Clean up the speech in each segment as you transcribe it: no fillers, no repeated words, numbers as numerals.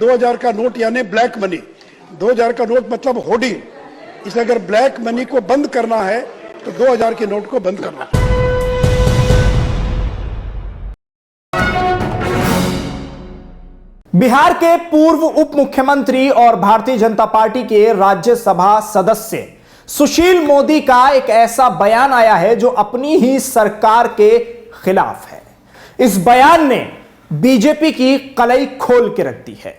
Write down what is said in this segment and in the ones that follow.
2000 का नोट यानी black money, 2000 का नोट मतलब होर्डिंग, इसलिए अगर ब्लैक मनी को बंद करना है तो 2000 के नोट को बंद करना है। बिहार के पूर्व उप मुख्यमंत्री और भारतीय जनता पार्टी के राज्यसभा सदस्य सुशील मोदी का एक ऐसा बयान आया है जो अपनी ही सरकार के खिलाफ है। इस बयान ने बीजेपी की कलई खोल के रख दी है।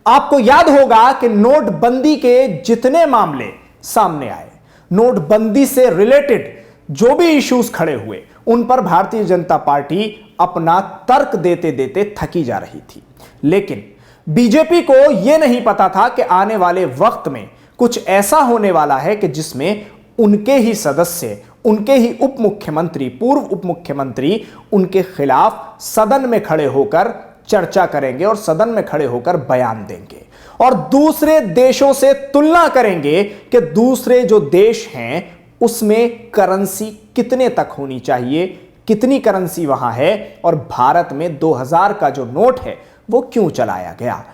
आपको याद होगा कि नोटबंदी के जितने मामले सामने आए, नोटबंदी से रिलेटेड जो भी इश्यूज खड़े हुए, उन पर भारतीय जनता पार्टी अपना तर्क देते देते थकी जा रही थी। लेकिन बीजेपी को यह नहीं पता था कि आने वाले वक्त में कुछ ऐसा होने वाला है कि जिसमें उनके ही सदस्य, उनके ही उप मुख्यमंत्री, पूर्व उप मुख्यमंत्री उनके खिलाफ सदन में खड़े होकर चर्चा करेंगे और सदन में खड़े होकर बयान देंगे और दूसरे देशों से तुलना करेंगे कि दूसरे जो देश हैं उसमें करेंसी कितने तक होनी चाहिए, कितनी करेंसी वहां है और भारत में 2000 का जो नोट है वो क्यों चलाया गया।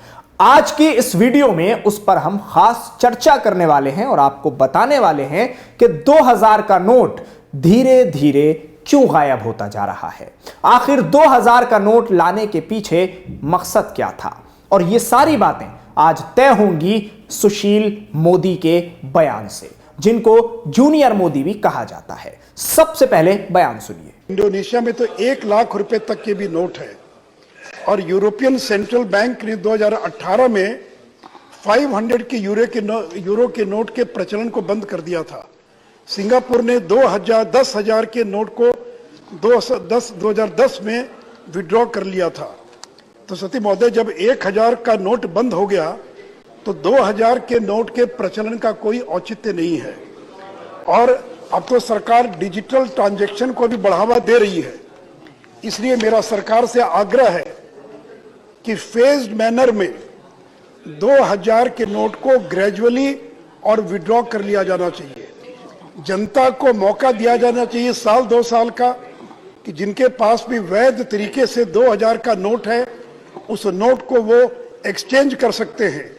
आज की इस वीडियो में उस पर हम खास चर्चा करने वाले हैं और आपको बताने वाले हैं कि 2000 का नोट धीरे धीरे क्यों गायब होता जा रहा है। आखिर 2000 का नोट लाने के पीछे मकसद क्या था, और ये सारी बातें आज तय होंगी सुशील मोदी के बयान से, जिनको जूनियर मोदी भी कहा जाता है। सबसे पहले बयान सुनिए। इंडोनेशिया में तो 1 लाख रुपए तक के भी नोट है और यूरोपियन सेंट्रल बैंक ने 2018 में 500 के यूरो के नोट के प्रचलन को बंद कर दिया था। सिंगापुर ने 10,000 के नोट को 2010 में विड्रॉ कर लिया था। तो सती महोदय, जब 1000 का नोट बंद हो गया तो 2000 के नोट के प्रचलन का कोई औचित्य नहीं है। और अब तो सरकार डिजिटल ट्रांजैक्शन को भी बढ़ावा दे रही है। इसलिए मेरा सरकार से आग्रह है कि फेज्ड मैनर में 2000 के नोट को ग्रेजुअली और विड्रॉ कर लिया जाना चाहिए। जनता को मौका दिया जाना चाहिए 1-2 साल का कि जिनके पास भी वैध तरीके से 2000 का नोट है उस नोट को वो एक्सचेंज कर सकते हैं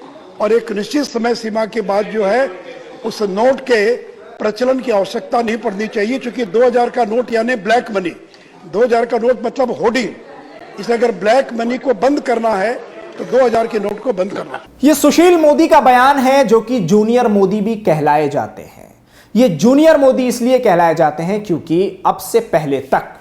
और एक निश्चित समय सीमा के बाद जो है उस नोट के प्रचलन की आवश्यकता नहीं पड़नी चाहिए, क्योंकि 2000 का नोट यानी ब्लैक मनी, 2000 का नोट मतलब होर्डिंग, इसलिए अगर ब्लैक मनी को बंद करना है तो 2000 के नोट को बंद करना। यह सुशील मोदी का बयान है जो कि जूनियर मोदी भी कहलाए जाते हैं। ये जूनियर मोदी इसलिए कहलाए जाते हैं क्योंकि अब से पहले तक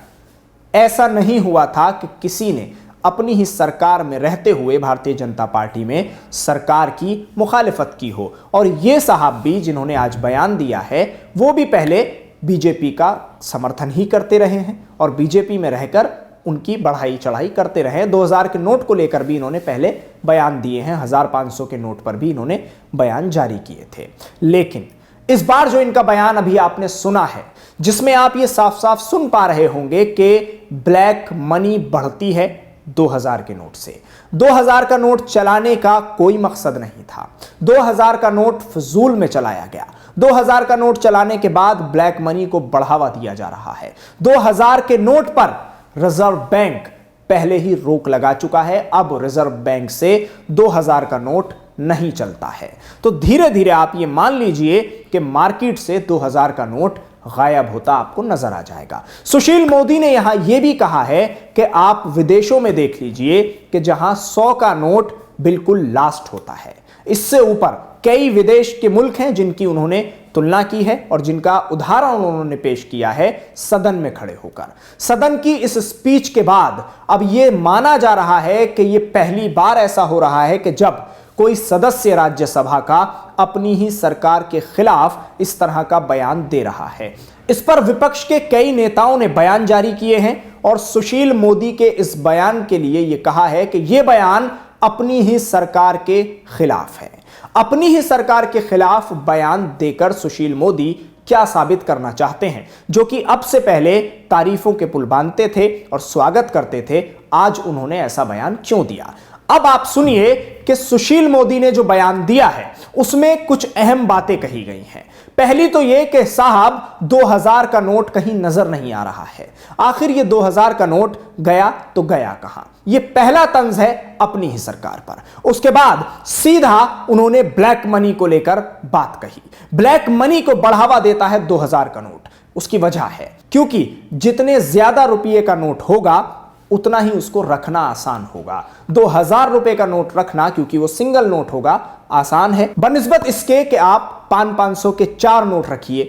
ऐसा नहीं हुआ था कि किसी ने अपनी ही सरकार में रहते हुए भारतीय जनता पार्टी में सरकार की मुखालिफत की हो। और ये साहब भी जिन्होंने आज बयान दिया है वो भी पहले बीजेपी का समर्थन ही करते रहे हैं और बीजेपी में रहकर उनकी बढ़ाई चढ़ाई करते रहे। 2000 के नोट को लेकर भी इन्होंने पहले बयान दिए हैं, 1500 के नोट पर भी इन्होंने बयान जारी किए थे। लेकिन इस बार जो इनका बयान अभी आपने सुना है, जिसमें आप ये साफ साफ सुन पा रहे होंगे कि ब्लैक मनी बढ़ती है 2000 के नोट से। 2000 का नोट चलाने का कोई मकसद नहीं था। 2000 का नोट फजूल में चलाया गया। 2000 का नोट चलाने के बाद ब्लैक मनी को बढ़ावा दिया जा रहा है। 2000 के नोट पर रिजर्व बैंक पहले ही रोक लगा चुका है। अब रिजर्व बैंक से 2000 का नोट नहीं चलता है। तो धीरे धीरे आप ये मान लीजिए कि मार्केट से 2000 का नोट गायब होता आपको नजर आ जाएगा। सुशील मोदी ने यहां यह भी कहा है कि आप विदेशों में देख लीजिए कि जहां 100 का नोट बिल्कुल लास्ट होता है। इससे ऊपर कई विदेश के मुल्क हैं जिनकी उन्होंने तुलना की है और जिनका उदाहरण उन्होंने पेश किया है सदन में खड़े होकर। सदन की इस स्पीच के बाद अब यह माना जा रहा है कि यह पहली बार ऐसा हो रहा है कि जब कोई सदस्य राज्यसभा का अपनी ही सरकार के खिलाफ इस तरह का बयान दे रहा है। इस पर विपक्ष के कई नेताओं ने बयान जारी किए हैं और सुशील मोदी के इस बयान के लिए यह कहा है कि यह बयान अपनी ही सरकार के खिलाफ है। अपनी ही सरकार के खिलाफ बयान देकर सुशील मोदी क्या साबित करना चाहते हैं, जो कि अब से पहले तारीफों के पुल बांधते थे और स्वागत करते थे, आज उन्होंने ऐसा बयान क्यों दिया। अब आप सुनिए कि सुशील मोदी ने जो बयान दिया है उसमें कुछ अहम बातें कही गई हैं। पहली तो यह कि साहब 2000 का नोट कहीं नजर नहीं आ रहा है। आखिर ये 2000 का नोट गया तो गया कहां? ये पहला तंज है अपनी ही सरकार पर। उसके बाद सीधा उन्होंने ब्लैक मनी को लेकर बात कही। ब्लैक मनी को बढ़ावा देता है 2000 का नोट। उसकी वजह है क्योंकि जितने ज्यादा रुपये का नोट होगा उतना ही उसको रखना आसान होगा। 2000 रुपए का नोट रखना, क्योंकि वो सिंगल नोट होगा, आसान है बनिस्बत इसके कि आप 500 के 4 नोट रखिए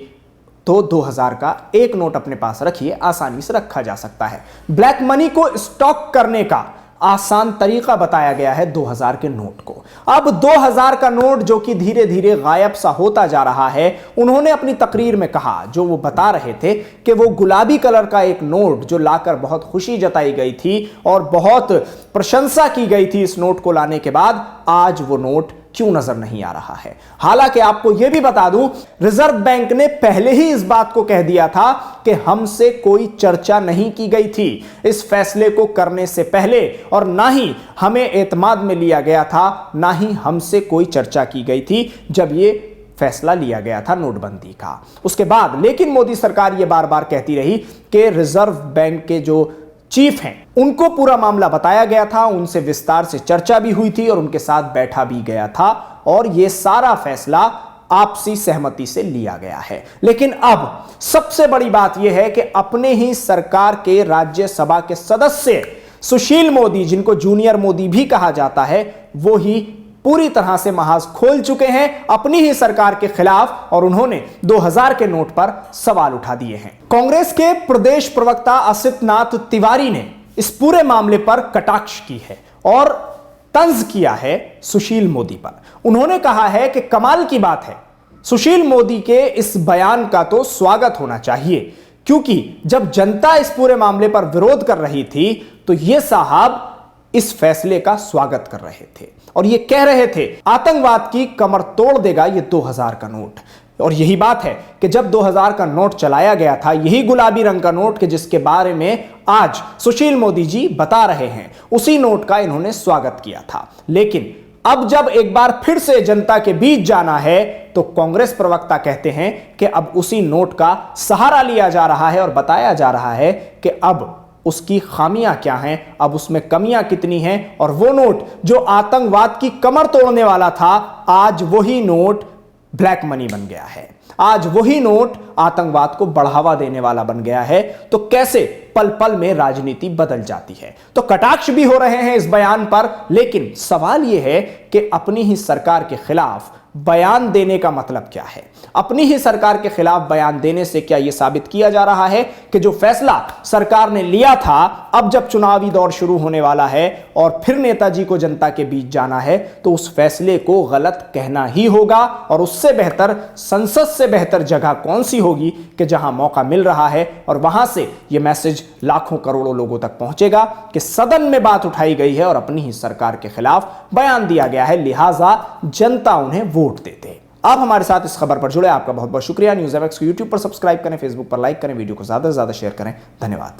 तो 2000 का एक नोट अपने पास रखिए, आसानी से रखा जा सकता है। ब्लैक मनी को स्टॉक करने का आसान तरीका बताया गया है 2000 के नोट को। अब 2000 का नोट जो कि धीरे धीरे गायब सा होता जा रहा है, उन्होंने अपनी तकरीर में कहा, जो वो बता रहे थे कि वो गुलाबी कलर का एक नोट जो लाकर बहुत खुशी जताई गई थी और बहुत प्रशंसा की गई थी इस नोट को लाने के बाद, आज वो नोट क्यों नजर नहीं आ रहा है। हालांकि आपको यह भी बता दूं, रिजर्व बैंक ने पहले ही इस बात को कह दिया था कि हमसे कोई चर्चा नहीं की गई थी इस फैसले को करने से पहले, और ना ही हमें एतमाद में लिया गया था, ना ही हमसे कोई चर्चा की गई थी जब ये फैसला लिया गया था नोटबंदी का। उसके बाद लेकिन मोदी सरकार यह बार बार कहती रही कि रिजर्व बैंक के जो चीफ हैं उनको पूरा मामला बताया गया था, उनसे विस्तार से चर्चा भी हुई थी और उनके साथ बैठा भी गया था, और यह सारा फैसला आपसी सहमति से लिया गया है। लेकिन अब सबसे बड़ी बात यह है कि अपने ही सरकार के राज्यसभा के सदस्य सुशील मोदी, जिनको जूनियर मोदी भी कहा जाता है, वो ही पूरी तरह से महाज खोल चुके हैं अपनी ही सरकार के खिलाफ, और उन्होंने 2000 के नोट पर सवाल उठा दिए हैं। कांग्रेस के प्रदेश प्रवक्ता असित नाथ तिवारी ने इस पूरे मामले पर कटाक्ष की है और तंज किया है सुशील मोदी पर। उन्होंने कहा है कि कमाल की बात है, सुशील मोदी के इस बयान का तो स्वागत होना चाहिए, क्योंकि जब जनता इस पूरे मामले पर विरोध कर रही थी तो ये साहब इस फैसले का स्वागत कर रहे थे और ये कह रहे थे आतंकवाद की कमर तोड़ देगा ये 2000 का नोट। और यही बात है कि जब 2000 का नोट चलाया गया था, यही गुलाबी रंग का नोट के जिसके बारे में आज सुशील मोदी जी बता रहे हैं, उसी नोट का इन्होंने स्वागत किया था। लेकिन अब जब एक बार फिर से जनता के बीच जाना है तो कांग्रेस प्रवक्ता कहते हैं कि अब उसी नोट का सहारा लिया जा रहा है और बताया जा रहा है कि अब उसकी खामियां क्या हैं, अब उसमें कमियां कितनी हैं, और वो नोट जो आतंकवाद की कमर तोड़ने वाला था, आज वही नोट ब्लैक मनी बन गया है, आज वही नोट आतंकवाद को बढ़ावा देने वाला बन गया है। तो कैसे पल पल में राजनीति बदल जाती है। तो कटाक्ष भी हो रहे हैं इस बयान पर, लेकिन सवाल यह है कि अपनी ही सरकार के खिलाफ बयान देने का मतलब क्या है। अपनी ही सरकार के खिलाफ बयान देने से क्या यह साबित किया जा रहा है कि जो फैसला सरकार ने लिया था, अब जब चुनावी दौर शुरू होने वाला है और फिर नेताजी को जनता के बीच जाना है, तो उस फैसले को गलत कहना ही होगा, और उससे बेहतर, संसद से बेहतर जगह कौन सी होगी कि जहां मौका मिल रहा है और वहां से यह मैसेज लाखों करोड़ों लोगों तक पहुंचेगा कि सदन में बात उठाई गई है और अपनी ही सरकार के खिलाफ बयान दिया गया है, लिहाजा जनता उन्हें वोट देते। आप हमारे साथ इस खबर पर जुड़े, आपका बहुत बहुत शुक्रिया। न्यूज़ एमएक्स को यूट्यूब पर सब्सक्राइब करें, फेसबुक पर लाइक करें, वीडियो को ज्यादा से ज्यादा शेयर करें। धन्यवाद।